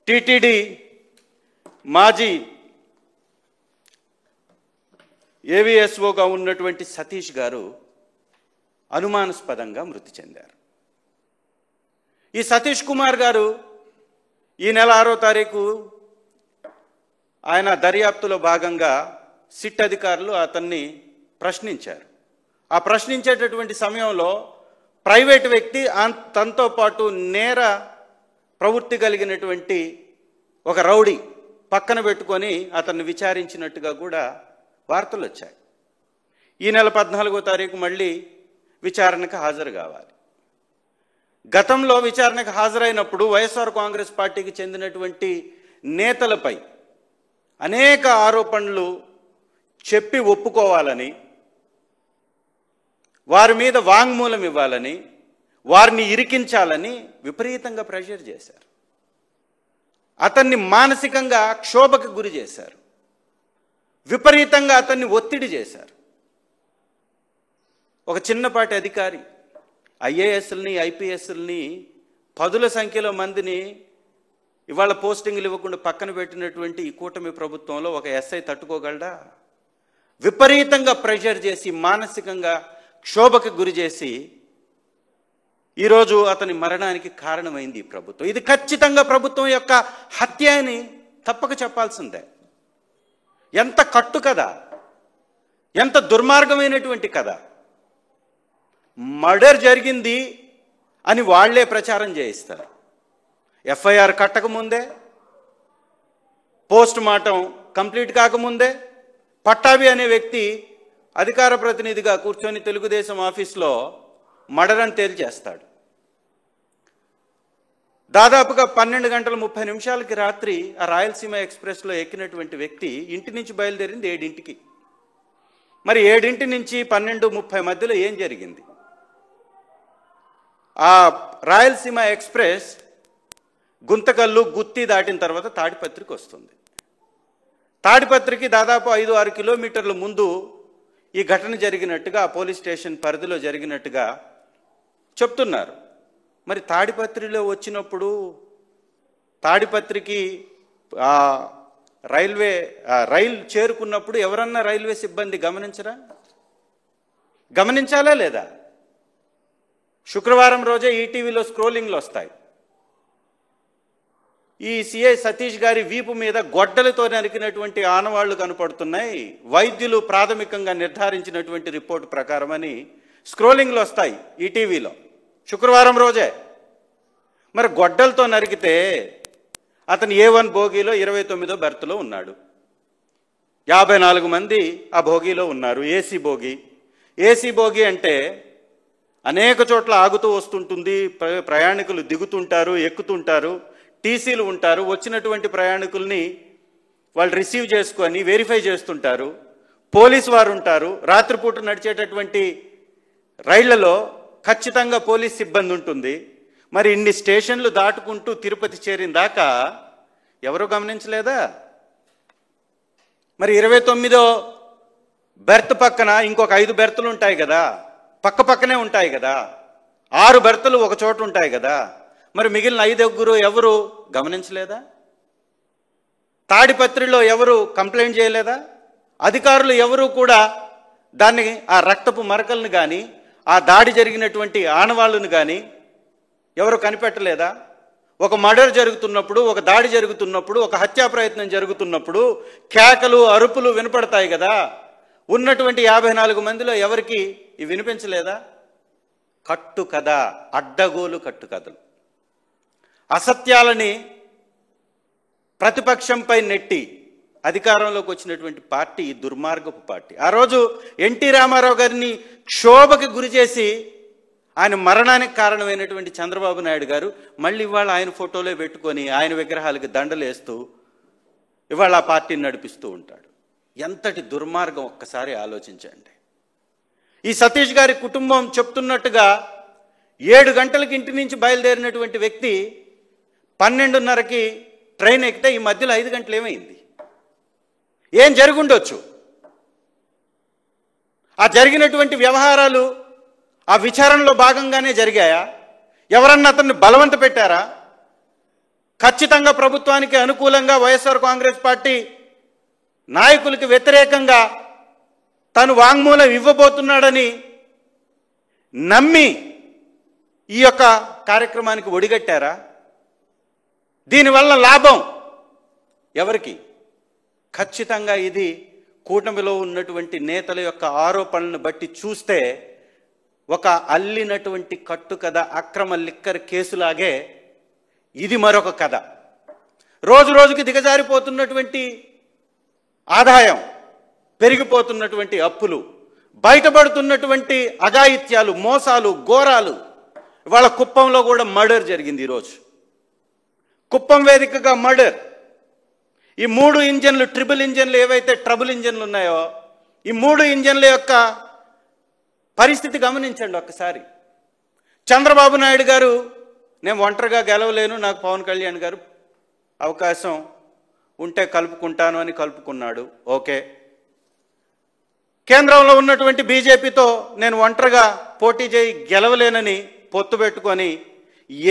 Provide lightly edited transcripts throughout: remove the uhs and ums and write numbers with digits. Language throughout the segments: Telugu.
టీటీడీ మాజీ ఏవిఎస్ఓగా ఉన్నటువంటి సతీష్ గారు అనుమానాస్పదంగా మృతి చెందారు. ఈ సతీష్ కుమార్ గారు ఈ నెల 6వ తారీఖు ఆయన దర్యాప్తులో భాగంగా సిట్ అధికారులు అతన్ని ప్రశ్నించారు. ఆ ప్రశ్నించేటటువంటి సమయంలో ప్రైవేటు వ్యక్తి తనతో పాటు నేర ప్రవృత్తి కలిగినటువంటి ఒక రౌడీ పక్కన పెట్టుకొని అతన్ని విచారించినట్టుగా కూడా వార్తలు వచ్చాయి. ఈ నెల 14వ తారీఖు మళ్ళీ విచారణకు హాజరు కావాలి. గతంలో విచారణకు హాజరైనప్పుడు వైఎస్ఆర్ కాంగ్రెస్ పార్టీకి చెందినటువంటి నేతలపై అనేక ఆరోపణలు చెప్పి ఒప్పుకోవాలని, వారి మీద వాంగ్మూలం ఇవ్వాలని, వారిని ఇరికించాలని విపరీతంగా ప్రెషర్ చేశారు. అతన్ని మానసికంగా క్షోభకు గురి చేశారు. విపరీతంగా అతన్ని ఒత్తిడి చేశారు. ఒక చిన్నపాటి అధికారి ఐఏఎస్ని ఐపీఎస్ని పదుల సంఖ్యలో మందిని ఇవాళ పోస్టింగ్లు ఇవ్వకుండా పక్కన పెట్టినటువంటి ఈ కూటమి ప్రభుత్వంలో ఒక ఎస్ఐ తట్టుకోగలడా? విపరీతంగా ప్రెషర్ చేసి మానసికంగా క్షోభకు గురి చేసి ఈరోజు అతని మరణానికి కారణమైంది ఈ ప్రభుత్వం. ఇది ఖచ్చితంగా ప్రభుత్వం యొక్క హత్య అని తప్పక చెప్పాల్సిందే. ఎంత కట్టు కదా, ఎంత దుర్మార్గమైనటువంటి కథ. మర్డర్ జరిగింది అని వాళ్లే ప్రచారం చేయిస్తారు. ఎఫ్ఐఆర్ కట్టకముందే, పోస్ట్ మార్టం కంప్లీట్ కాకముందే పట్టాభి అనే వ్యక్తి అధికార ప్రతినిధిగా కూర్చొని తెలుగుదేశం ఆఫీస్లో మర్డర్ అని తేల్చేస్తాడు. దాదాపుగా 12:30 రాత్రి ఆ రాయలసీమ ఎక్స్ప్రెస్లో ఎక్కినటువంటి వ్యక్తి ఇంటి నుంచి బయలుదేరింది 7ంటికి. మరి 7 నుంచి 12:30 మధ్యలో ఏం జరిగింది? ఆ రాయలసీమ ఎక్స్ప్రెస్ గుంతకల్లు గుత్తి దాటిన తర్వాత తాడిపత్రికి వస్తుంది. తాడిపత్రికి దాదాపు 5-6 కిలోమీటర్ల ముందు ఈ ఘటన జరిగినట్టుగా పోలీస్ స్టేషన్ పరిధిలో జరిగినట్టుగా చెప్తున్నారు. మరి తాడిపత్రిలో వచ్చినప్పుడు తాడిపత్రికి రైలు చేరుకున్నప్పుడు ఎవరన్నా రైల్వే సిబ్బంది గమనించాలా లేదా? శుక్రవారం రోజే ఈటీవీలో స్క్రోలింగ్లు వస్తాయి. ఈ సిఐ సతీష్ గారి వీపు మీద గొడ్డలతో నరికినటువంటి ఆనవాళ్లు కనపడుతున్నాయి. వైద్యులు ప్రాథమికంగా నిర్ధారించినటువంటి రిపోర్టు ప్రకారం అని స్క్రోలింగ్లు వస్తాయి ఈటీవీలో శుక్రవారం రోజే. మరి గొడ్డలతో నరికితే అతను A1 బోగీలో 29వ బెర్త్లో ఉన్నాడు. 54 మంది ఆ బోగీలో ఉన్నారు. ఏసీ బోగీ అంటే అనేక చోట్ల ఆగుతూ వస్తుంటుంది, ప్రయాణికులు దిగుతుంటారు, ఎక్కుతుంటారు, టీసీలు ఉంటారు. వచ్చినటువంటి ప్రయాణికుల్ని వాళ్ళు రిసీవ్ చేసుకొని వెరిఫై చేస్తుంటారు. పోలీసు వారు ఉంటారు. రాత్రిపూట నడిచేటటువంటి రైళ్లలో ఖచ్చితంగా పోలీస్ సిబ్బంది ఉంటుంది. మరి ఇన్ని స్టేషన్లు దాటుకుంటూ తిరుపతి చేరిన దాకా ఎవరు గమనించలేదా? మరి 29వ బెర్త్ పక్కన ఇంకొక 5 బెర్తులు ఉంటాయి కదా, పక్కనే ఉంటాయి కదా, 6 బెర్తులు ఒక చోట ఉంటాయి కదా. మరి మిగిలిన 5 ఎవరు గమనించలేదా? తాడిపత్రిలో ఎవరు కంప్లైంట్ చేయలేదా? అధికారులు ఎవరు కూడా దాన్ని ఆ రక్తపు మరకలను కానీ ఆ దాడి జరిగినటువంటి ఆనవాళ్ళను కానీ ఎవరు కనిపెట్టలేదా? ఒక మర్డర్ జరుగుతున్నప్పుడు, ఒక దాడి జరుగుతున్నప్పుడు, ఒక హత్యా ప్రయత్నం జరుగుతున్నప్పుడు కేకలు అరుపులు వినపడతాయి కదా. ఉన్నటువంటి 54 మందిలో ఎవరికి ఇవి వినిపించలేదా? కట్టు కథ, అడ్డగోలు కట్టు కథలు, అసత్యాలని ప్రతిపక్షంపై నెట్టి అధికారంలోకి వచ్చినటువంటి పార్టీ దుర్మార్గపు పార్టీ. ఆ రోజు ఎన్టీ రామారావు గారిని క్షోభకి గురి చేసి ఆయన మరణానికి కారణమైనటువంటి చంద్రబాబు నాయుడు గారు మళ్ళీ ఇవాళ ఆయన ఫోటోలో పెట్టుకొని ఆయన విగ్రహాలకి దండలేస్తూ ఇవాళ ఆ పార్టీని నడిపిస్తూ ఉంటాడు. ఎంతటి దుర్మార్గం ఒక్కసారి ఆలోచించండి. ఈ సతీష్ గారి కుటుంబం చెప్తున్నట్టుగా 7 గంటలకి ఇంటి నుంచి బయలుదేరినటువంటి వ్యక్తి 12:30కి ట్రైన్ ఎక్కితే ఈ మధ్యలో 5 గంటలు ఏమైంది? ఏం జరుగుండొచ్చు? ఆ జరిగినటువంటి వ్యవహారాలు ఆ విచారణలో భాగంగానే జరిగాయా? ఎవరన్నా అతన్ని బలవంత పెట్టారా? ఖచ్చితంగా ప్రభుత్వానికి అనుకూలంగా వైఎస్ఆర్ కాంగ్రెస్ పార్టీ నాయకులకి వ్యతిరేకంగా తను వాంగ్మూలం ఇవ్వబోతున్నాడని నమ్మి ఈ యొక్క కార్యక్రమానికి ఒడిగట్టారా? దీనివల్ల లాభం ఎవరికి? ఖచ్చితంగా ఇది కూటమిలో ఉన్నటువంటి నేతల యొక్క ఆరోపణలను బట్టి చూస్తే ఒక అల్లినటువంటి కట్టు కథ, అక్రమ లిక్కర్ కేసులాగే ఇది మరొక కథ. రోజు రోజుకి దిగజారిపోతున్నటువంటి ఆదాయం, పెరిగిపోతున్నటువంటి అప్పులు, బయటపడుతున్నటువంటి అఘాయిత్యాలు, మోసాలు, ఘోరాలు. ఇవాళ కుప్పంలో కూడా మర్డర్ జరిగింది. ఈరోజు కుప్పం వేదికగా మర్డర్. ఈ 3 ఇంజన్లు, ట్రిపుల్ ఇంజన్లు, ఏవైతే ట్రబుల్ ఇంజన్లు ఉన్నాయో, ఈ 3 ఇంజన్ల యొక్క పరిస్థితి గమనించండి ఒక్కసారి. చంద్రబాబు నాయుడు గారు నేను ఒంటరిగా గెలవలేను, నాకు పవన్ కళ్యాణ్ గారు అవకాశం ఉంటే కలుపుకుంటాను అని కలుపుకున్నాడు. ఓకే. కేంద్రంలో ఉన్నటువంటి బీజేపీతో నేను ఒంటరిగా పోటీ చేయి గెలవలేనని పొత్తు పెట్టుకొని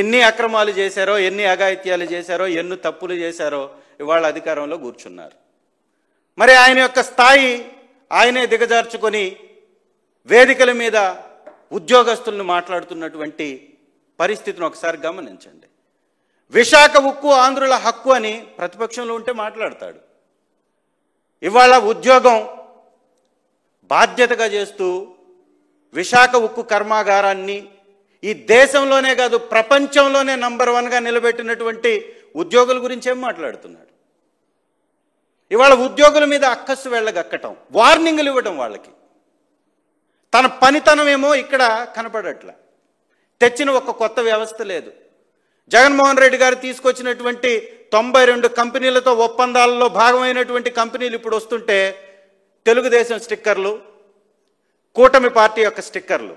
ఎన్ని అక్రమాలు చేశారో, ఎన్ని అఘాయిత్యాలు చేశారో, ఎన్ని తప్పులు చేశారో ఇవాళ అధికారంలో కూర్చున్నారు. మరి ఆయన యొక్క స్థాయి ఆయనే దిగజార్చుకొని వేదికల మీద ఉద్యోగస్తులను మాట్లాడుతున్నటువంటి పరిస్థితిని ఒకసారి గమనించండి. విశాఖ ఉక్కు ఆంధ్రుల హక్కు అని ప్రతిపక్షంలో ఉంటే మాట్లాడతాడు. ఇవాళ ఉద్యోగం బాధ్యతగా చేస్తూ విశాఖ ఉక్కు కర్మాగారాన్ని ఈ దేశంలోనే కాదు ప్రపంచంలోనే నంబర్ 1గా నిలబెట్టినటువంటి ఉద్యోగుల గురించి ఏం మాట్లాడుతున్నాడు? ఇవాళ ఉద్యోగుల మీద అక్కస్సు వెళ్ళగక్కటం, వార్నింగ్లు ఇవ్వడం, వాళ్ళకి తన పనితనం ఏమో ఇక్కడ కనపడట్ల. తెచ్చిన ఒక కొత్త వ్యవస్థ లేదు. జగన్మోహన్ రెడ్డి గారు తీసుకొచ్చినటువంటి 92 కంపెనీలతో ఒప్పందాలలో భాగమైనటువంటి కంపెనీలు ఇప్పుడు వస్తుంటే తెలుగుదేశం స్టిక్కర్లు, కూటమి పార్టీ యొక్క స్టిక్కర్లు.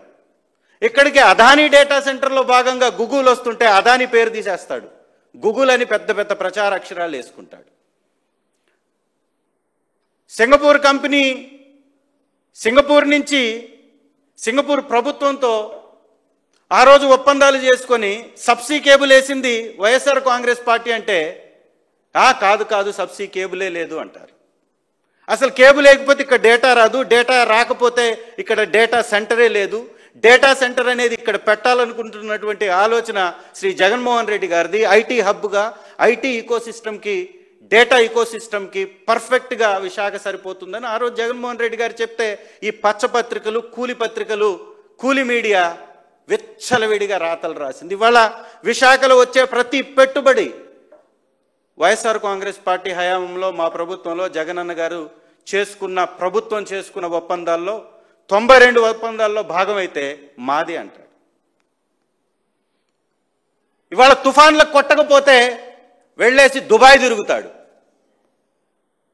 ఇక్కడికి అదానీ డేటా సెంటర్లో భాగంగా గూగుల్ వస్తుంటే అదానీ పేరు తీసేస్తాడు, గూగుల్ అని పెద్ద పెద్ద ప్రచార అక్షరాలు వేసుకుంటాడు. సింగపూర్ కంపెనీ, సింగపూర్ నుంచి సింగపూర్ ప్రభుత్వంతో ఆ రోజు ఒప్పందాలు చేసుకొని సబ్సీ కేబుల్ వేసింది వైఎస్ఆర్ కాంగ్రెస్ పార్టీ అంటే కాదు కాదు సబ్సీ కేబులే లేదు అంటారు. అసలు కేబుల్ లేకపోతే ఇక్కడ డేటా రాదు, డేటా రాకపోతే ఇక్కడ డేటా సెంటరే లేదు. డేటా సెంటర్ అనేది ఇక్కడ పెట్టాలనుకుంటున్నటువంటి ఆలోచన శ్రీ జగన్మోహన్ రెడ్డి గారిది. ఐటీ హబ్గా, ఐటీ ఈకోసిస్టమ్కి, డేటా ఈకోసిస్టమ్కి పర్ఫెక్ట్గా విశాఖ సరిపోతుందని ఆ రోజు జగన్మోహన్ రెడ్డి గారు చెప్తే ఈ పచ్చపత్రికలు, కూలి పత్రికలు, కూలి మీడియా విచ్చలవిడిగా రాతలు రాసింది. ఇవాళ విశాఖలో వచ్చే ప్రతి పెట్టుబడి వైఎస్ఆర్ కాంగ్రెస్ పార్టీ హయాంలో మా ప్రభుత్వంలో జగనన్న గారు ప్రభుత్వం చేసుకున్న ఒప్పందాల్లో 92 ఒప్పందాల్లో భాగమైతే మాది అంటాడు. ఇవాళ తుఫాన్లకు కొట్టకపోతే వెళ్ళేసి దుబాయ్ తిరుగుతాడు,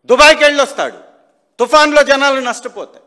దుబాయ్కి వెళ్ళొస్తాడు. తుఫాన్లో జనాలు నష్టపోతాయి.